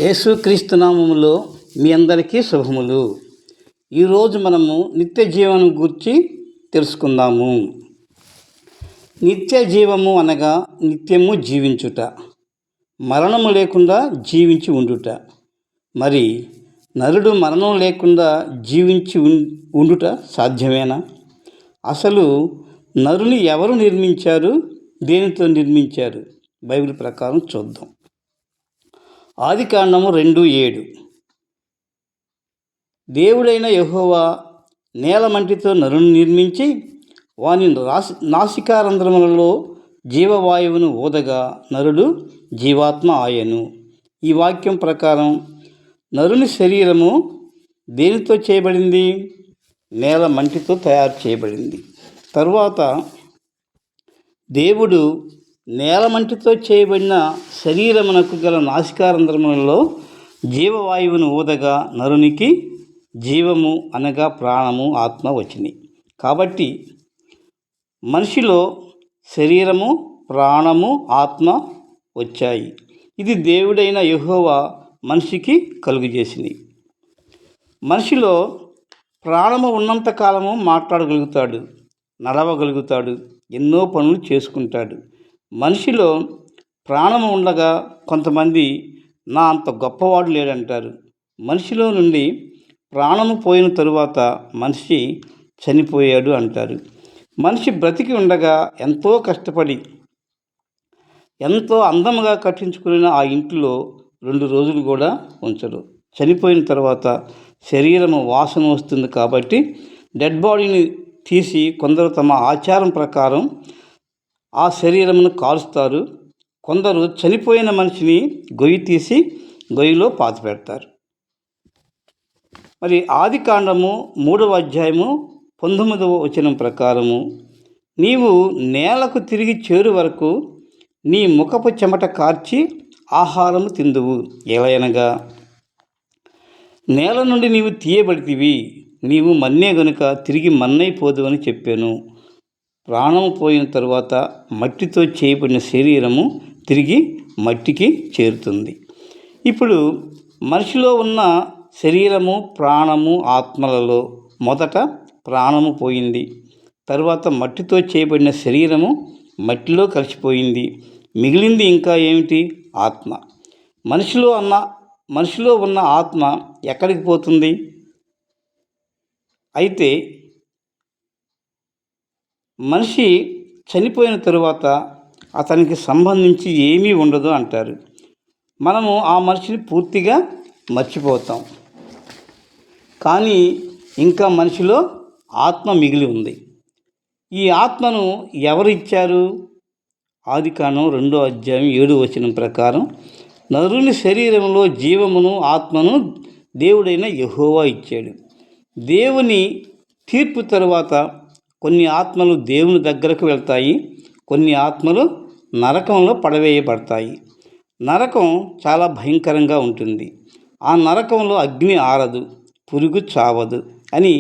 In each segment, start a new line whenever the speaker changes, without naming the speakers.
యేసుక్రీస్తు నామములో మీ అందరికీ శుభములు. ఈరోజు మనము నిత్య జీవనం గురించి తెలుసుకుందాము. నిత్య జీవము అనగా నిత్యము జీవించుట, మరణము లేకుండా జీవించి ఉండుట. మరి నరుడు మరణం లేకుండా జీవించి ఉండుట సాధ్యమేనా? అసలు నరుని ఎవరు నిర్మించారు, దేనితో నిర్మించారు? బైబిల్ ప్రకారం చూద్దాం. ఆదికాండము 2:7. దేవుడైన యెహోవా నేలమంటితో నరుని నిర్మించి వాని నాసికారంధ్రములలో జీవవాయువును ఊదగా నరుడు జీవాత్మ ఆయను. ఈ వాక్యం ప్రకారం నరుని శరీరము దేనితో చేయబడింది? నేల మంటితో తయారు చేయబడింది. తరువాత దేవుడు నేలమంటితో చేయబడిన శరీరమునకు గల నాసికారంధ్రములలో జీవవాయువును ఊదగా నరునికి జీవము అనగా ప్రాణము, ఆత్మ వచ్చినాయి. కాబట్టి మనిషిలో శరీరము, ప్రాణము, ఆత్మ వచ్చాయి. ఇది దేవుడైన యెహోవా మనిషికి కలుగజేసింది. మనిషిలో ప్రాణము ఉన్నంతకాలము మాట్లాడగలుగుతాడు, నడవగలుగుతాడు, ఎన్నో పనులు చేసుకుంటాడు. మనిషిలో ప్రాణము ఉండగా కొంతమంది నా అంత గొప్పవాడు లేడంటారు. మనిషిలో నుండి ప్రాణము పోయిన తరువాత మనిషి చనిపోయాడు అంటారు. మనిషి బ్రతికి ఉండగా ఎంతో కష్టపడి ఎంతో అందముగా కట్టించుకున్న ఆ ఇంటిలో 2 రోజులు కూడా ఉంచరు. చనిపోయిన తర్వాత శరీరము వాసన వస్తుంది కాబట్టి డెడ్ బాడీని తీసి కొందరు తమ ఆచారం ప్రకారం ఆ శరీరమును కాలుస్తారు. కొందరు చనిపోయిన మనిషిని గొయ్యి తీసి గొయ్యిలో పాతిపెడతారు. మరి ఆదికాండము 3:19 ప్రకారము నీవు నేలకు తిరిగి చేరు వరకు నీ ముఖపు చెమట కార్చి ఆహారము తిందువు. ఎలయనగా నేల నుండి నీవు తీయబడితివి, నీవు మన్నే గనుక తిరిగి మన్నైపోదు అని చెప్పాను. ప్రాణము పోయిన తరువాత మట్టితో చేయబడిన శరీరము తిరిగి మట్టికి చేరుతుంది. ఇప్పుడు మనిషిలో ఉన్న శరీరము, ప్రాణము, ఆత్మలలో మొదట ప్రాణము పోయింది. తరువాత మట్టితో చేయబడిన శరీరము మట్టిలో కలిసిపోయింది. మిగిలింది ఇంకా ఏమిటి? ఆత్మ. మనిషిలో ఉన్న ఆత్మ ఎక్కడికి పోతుంది? అయితే మనిషి చనిపోయిన తరువాత అతనికి సంబంధించి ఏమీ ఉండదు అంటారు. మనము ఆ మనిషిని పూర్తిగా మర్చిపోతాం. కానీ ఇంకా మనిషిలో ఆత్మ మిగిలి ఉంది. ఈ ఆత్మను ఎవరు ఇచ్చారు? ఆదికాండం 2:7 ప్రకారం నరుని శరీరంలో జీవమును, ఆత్మను దేవుడైన యెహోవా ఇచ్చాడు. దేవుని తీర్పు తరువాత కొన్ని ఆత్మలు దేవుని దగ్గరకు వెళ్తాయి, కొన్ని ఆత్మలు నరకంలో పడవేయబడతాయి. నరకం చాలా భయంకరంగా ఉంటుంది. ఆ నరకంలో అగ్ని ఆరదు, పురుగు చావదు అని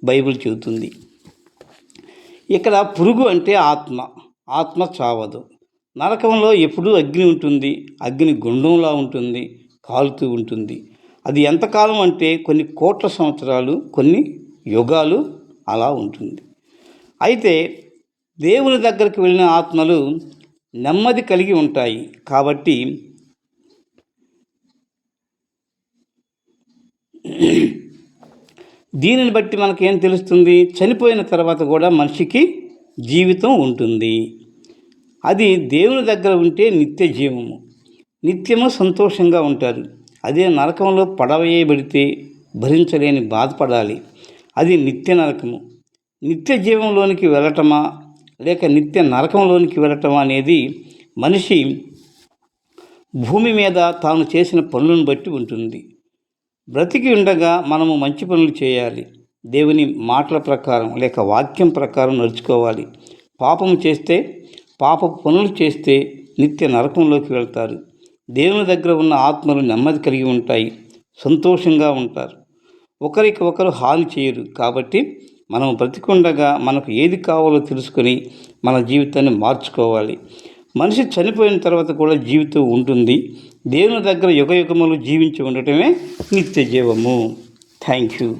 బైబిల్ చెబుతుంది. ఇక్కడ పురుగు అంటే ఆత్మ చావదు. నరకంలో ఎప్పుడూ అగ్ని ఉంటుంది. అగ్ని గుండంలా ఉంటుంది, కాలుతూ ఉంటుంది. అది ఎంతకాలం అంటే కొన్ని కోట్ల సంవత్సరాలు, కొన్ని యుగాలు అలా ఉంటుంది. అయితే దేవుని దగ్గరికి వెళ్ళిన ఆత్మలు నెమ్మది కలిగి ఉంటాయి. కాబట్టి దీనిని బట్టి మనకేం తెలుస్తుంది? చనిపోయిన తర్వాత కూడా మనిషికి జీవితం ఉంటుంది. అది దేవుని దగ్గర ఉంటే నిత్య జీవము, నిత్యము సంతోషంగా ఉంటారు. అదే నరకంలో పడవేయబడితే భరించలేని బాధపడాలి. అది నిత్య నరకము. నిత్య జీవంలోనికి వెళ్ళటమా లేక నిత్య నరకంలోనికి వెళ్ళటమా అనేది మనిషి భూమి మీద తాను చేసిన పనులను బట్టి ఉంటుంది. బ్రతికి ఉండగా మనము మంచి పనులు చేయాలి. దేవుని మాటల ప్రకారం లేక వాక్యం ప్రకారం నడుచుకోవాలి. పాపపు పనులు చేస్తే నిత్య నరకంలోకి వెళ్తారు. దేవుని దగ్గర ఉన్న ఆత్మలు నెమ్మది కలిగి ఉంటాయి, సంతోషంగా ఉంటారు. ఒకరికి ఒకరు హాని చేయరు. కాబట్టి మనం బ్రతికుండగా మనకు ఏది కావాలో తెలుసుకొని మన జీవితాన్ని మార్చుకోవాలి. మనిషి చనిపోయిన తర్వాత కూడా జీవితం ఉంటుంది. దేవుని దగ్గర యుగయుగములు జీవించి ఉండటమే నిత్య జీవము. Thank you.